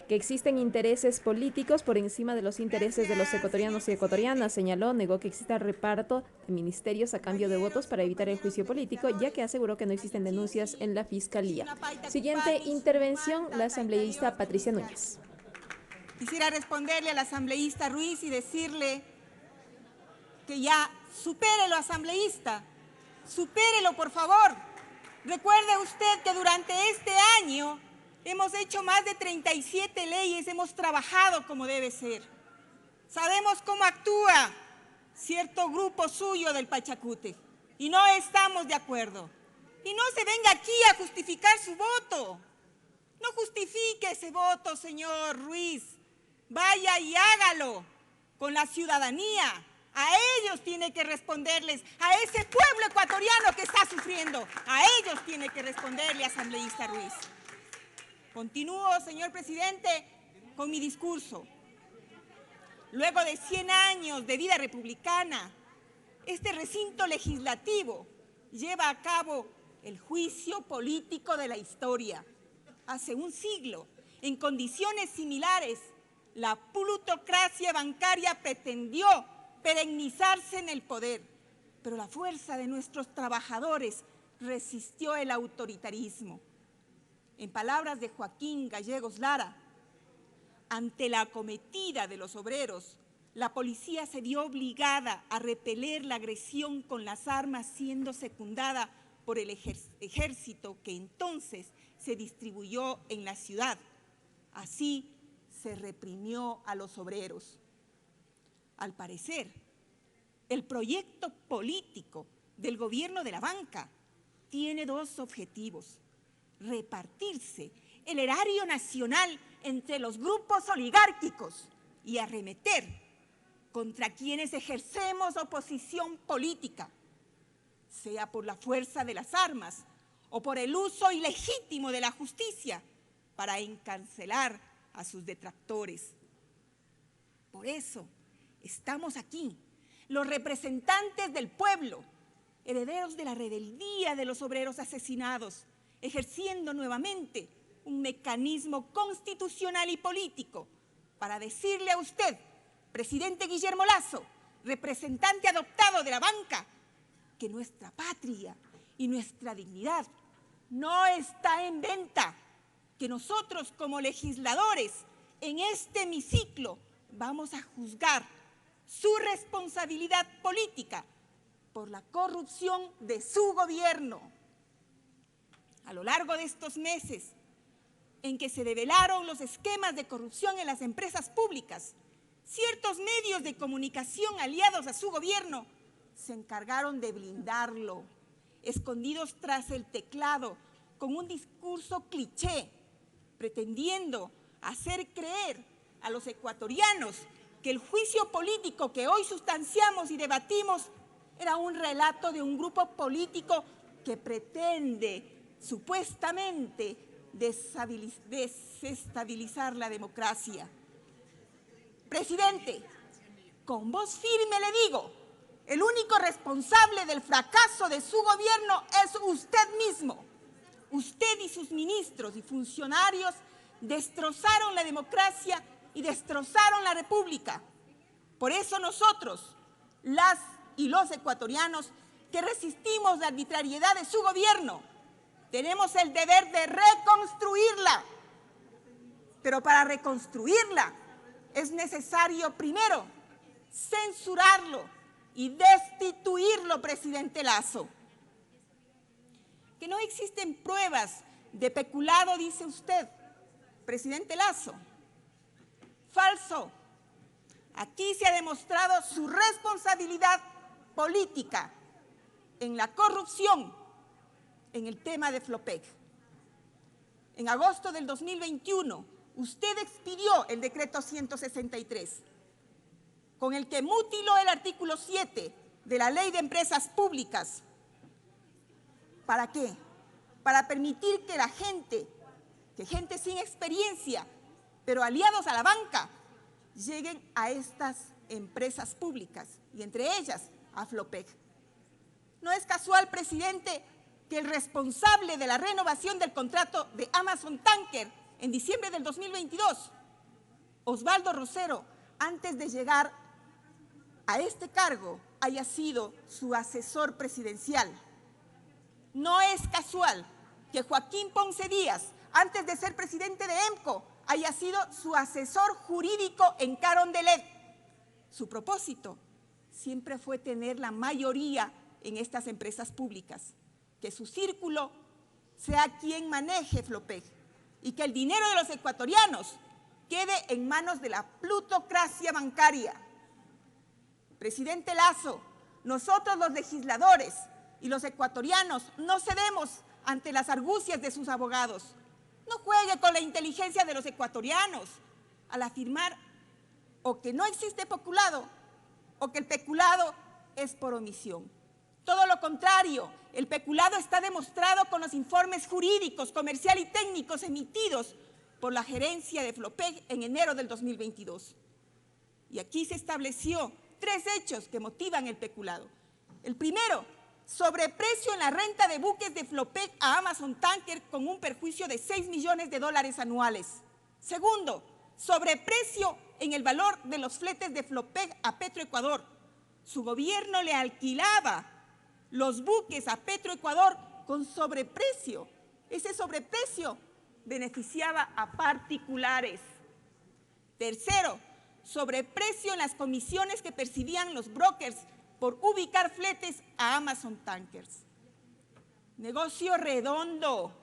que existen intereses políticos por encima de los intereses de los ecuatorianos y ecuatorianas. Señaló, negó que exista reparto de ministerios a cambio de votos para evitar el juicio político, ya que aseguró que no existen denuncias en la Fiscalía. Siguiente intervención, la asambleísta Patricia Núñez. Quisiera responderle al asambleísta Ruiz y decirle que ya supérelo, asambleísta, supérelo, por favor. Recuerde usted que durante este año hemos hecho más de 37 leyes, hemos trabajado como debe ser. Sabemos cómo actúa cierto grupo suyo del Pachacute y no estamos de acuerdo. Y no se venga aquí a justificar su voto. No justifique ese voto, señor Ruiz. Vaya y hágalo con la ciudadanía. A ellos tiene que responderles, a ese pueblo ecuatoriano que está sufriendo. A ellos tiene que responderle, asambleísta Ruiz. Continúo, señor presidente, con mi discurso. Luego de 100 años de vida republicana, este recinto legislativo lleva a cabo el juicio político de la historia. Hace un siglo, en condiciones similares, la plutocracia bancaria pretendió perennizarse en el poder, pero la fuerza de nuestros trabajadores resistió el autoritarismo. En palabras de Joaquín Gallegos Lara, ante la acometida de los obreros, la policía se vio obligada a repeler la agresión con las armas, siendo secundada por el ejército que entonces se distribuyó en la ciudad. Así se reprimió a los obreros. Al parecer, el proyecto político del gobierno de la banca tiene dos objetivos: repartirse el erario nacional entre los grupos oligárquicos y arremeter contra quienes ejercemos oposición política, sea por la fuerza de las armas o por el uso ilegítimo de la justicia para encarcelar a sus detractores. Por eso estamos aquí, los representantes del pueblo, herederos de la rebeldía de los obreros asesinados, ejerciendo nuevamente un mecanismo constitucional y político para decirle a usted, presidente Guillermo Lasso, representante adoptado de la banca, que nuestra patria y nuestra dignidad no está en venta, que nosotros como legisladores en este hemiciclo vamos a juzgar su responsabilidad política por la corrupción de su gobierno. A lo largo de estos meses en que se develaron los esquemas de corrupción en las empresas públicas, ciertos medios de comunicación aliados a su gobierno se encargaron de blindarlo, escondidos tras el teclado con un discurso cliché, pretendiendo hacer creer a los ecuatorianos que el juicio político que hoy sustanciamos y debatimos era un relato de un grupo político que pretende supuestamente desestabilizar la democracia. Presidente, con voz firme le digo, el único responsable del fracaso de su gobierno es usted mismo. Usted y sus ministros y funcionarios destrozaron la democracia y destrozaron la república. Por eso nosotros, las y los ecuatorianos que resistimos la arbitrariedad de su gobierno, tenemos el deber de reconstruirla. Pero para reconstruirla es necesario primero censurarlo y destituirlo, presidente Lasso. Que no existen pruebas de peculado, dice usted, presidente Lasso. Falso. Aquí se ha demostrado su responsabilidad política en la corrupción en el tema de Flopec. En agosto del 2021, usted expidió el decreto 163, con el que mutiló el artículo 7 de la Ley de Empresas Públicas. ¿Para qué? Para permitir que gente sin experiencia, pero aliados a la banca, lleguen a estas empresas públicas, y entre ellas a Flopec. No es casual, presidente, que el responsable de la renovación del contrato de Amazon Tanker en diciembre del 2022, Osvaldo Rosero, antes de llegar a este cargo, haya sido su asesor presidencial. No es casual que Joaquín Ponce Díaz, antes de ser presidente de EMCO, haya sido su asesor jurídico en Carondelet. Su propósito siempre fue tener la mayoría en estas empresas públicas, que su círculo sea quien maneje Flopec y que el dinero de los ecuatorianos quede en manos de la plutocracia bancaria. Presidente Lasso, nosotros los legisladores y los ecuatorianos no cedemos ante las argucias de sus abogados. No juegue con la inteligencia de los ecuatorianos al afirmar o que no existe peculado o que el peculado es por omisión. Todo lo contrario, el peculado está demostrado con los informes jurídicos, comercial y técnicos emitidos por la gerencia de Flopec en enero del 2022. Y aquí se estableció 3 hechos que motivan el peculado. El primero, sobreprecio en la renta de buques de Flopec a Amazon Tanker con un perjuicio de $6 millones anuales. Segundo, sobreprecio en el valor de los fletes de Flopec a Petroecuador. Su gobierno le alquilaba los buques a Petroecuador con sobreprecio. Ese sobreprecio beneficiaba a particulares. Tercero, sobreprecio en las comisiones que percibían los brokers por ubicar fletes a Amazon Tankers. Negocio redondo.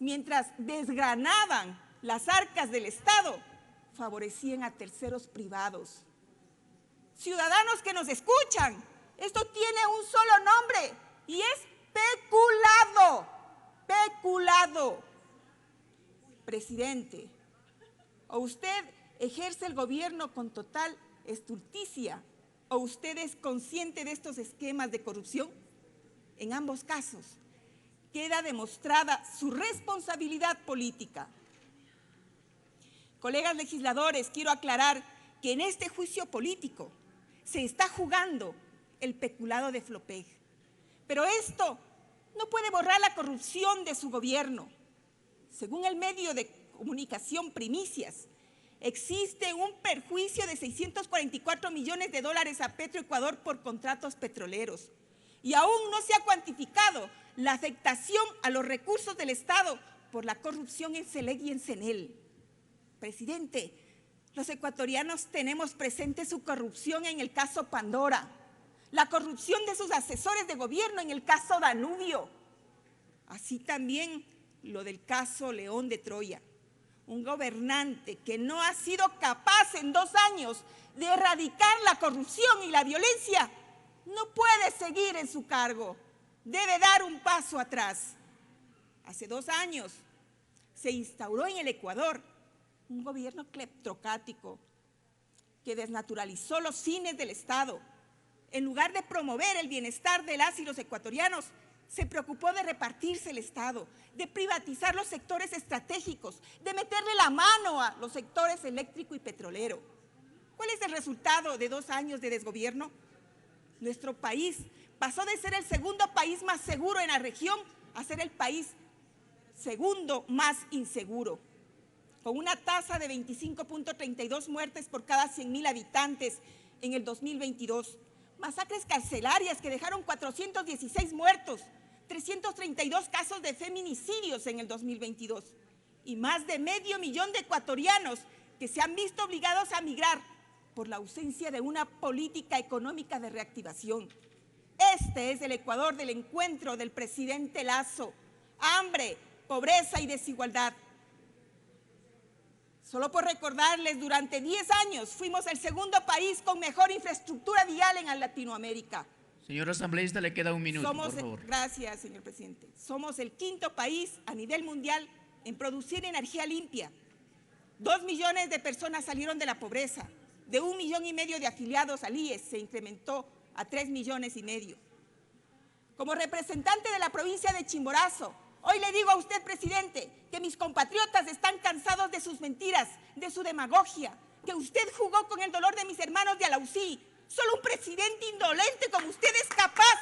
Mientras desgranaban las arcas del Estado, favorecían a terceros privados. Ciudadanos que nos escuchan, esto tiene un solo nombre y es peculado. Peculado. Presidente, o usted ejerce el gobierno con total estulticia o usted es consciente de estos esquemas de corrupción. En ambos casos queda demostrada su responsabilidad política. Colegas legisladores, quiero aclarar que en este juicio político se está jugando el peculado de Flopec. Pero esto no puede borrar la corrupción de su gobierno. Según el medio de comunicación Primicias, existe un perjuicio de $644 millones a Petroecuador por contratos petroleros. Y aún no se ha cuantificado la afectación a los recursos del Estado por la corrupción en SELEC y en CENEL. Presidente, los ecuatorianos tenemos presente su corrupción en el caso Pandora, la corrupción de sus asesores de gobierno en el caso Danubio, así también lo del caso León de Troya. Un gobernante que no ha sido capaz en 2 años de erradicar la corrupción y la violencia no puede seguir en su cargo, debe dar un paso atrás. Hace 2 años se instauró en el Ecuador un gobierno cleptocrático que desnaturalizó los fines del Estado. En lugar de promover el bienestar de las y los ecuatorianos, se preocupó de repartirse el Estado, de privatizar los sectores estratégicos, de meterle la mano a los sectores eléctrico y petrolero. ¿Cuál es el resultado de 2 años de desgobierno? Nuestro país pasó de ser el segundo país más seguro en la región a ser el país segundo más inseguro, con una tasa de 25.32 muertes por cada 100.000 habitantes en el 2022. Masacres carcelarias que dejaron 416 muertos, 332 casos de feminicidios en el 2022 y más de medio millón de ecuatorianos que se han visto obligados a migrar por la ausencia de una política económica de reactivación. Este es el Ecuador del encuentro del presidente Lasso: hambre, pobreza y desigualdad. Solo por recordarles, durante 10 años fuimos el segundo país con mejor infraestructura vial en Latinoamérica. Señor asambleísta, le queda un minuto, por favor. Gracias, señor presidente. Somos el 5º país a nivel mundial en producir energía limpia. 2 millones de personas salieron de la pobreza. De 1,5 millones de afiliados al IES se incrementó a 3,5 millones. Como representante de la provincia de Chimborazo, hoy le digo a usted, presidente, que mis compatriotas están cansados de sus mentiras, de su demagogia, que usted jugó con el dolor de mis hermanos de Alausí. Solo un presidente indolente como usted es capaz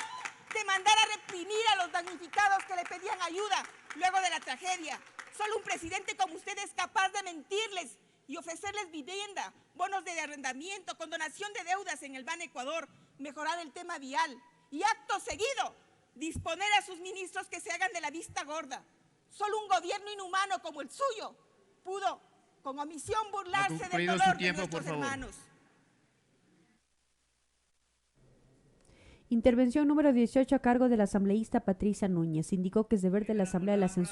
de mandar a reprimir a los damnificados que le pedían ayuda luego de la tragedia. Solo un presidente como usted es capaz de mentirles y ofrecerles vivienda, bonos de arrendamiento, condonación de deudas en el Ban Ecuador, mejorar el tema vial y acto seguido disponer a sus ministros que se hagan de la vista gorda. Solo un gobierno inhumano como el suyo pudo con omisión burlarse del dolor de nuestros hermanos. Intervención número 18 a cargo de la asambleísta Patricia Núñez. Indicó que es deber de la Asamblea de la Censura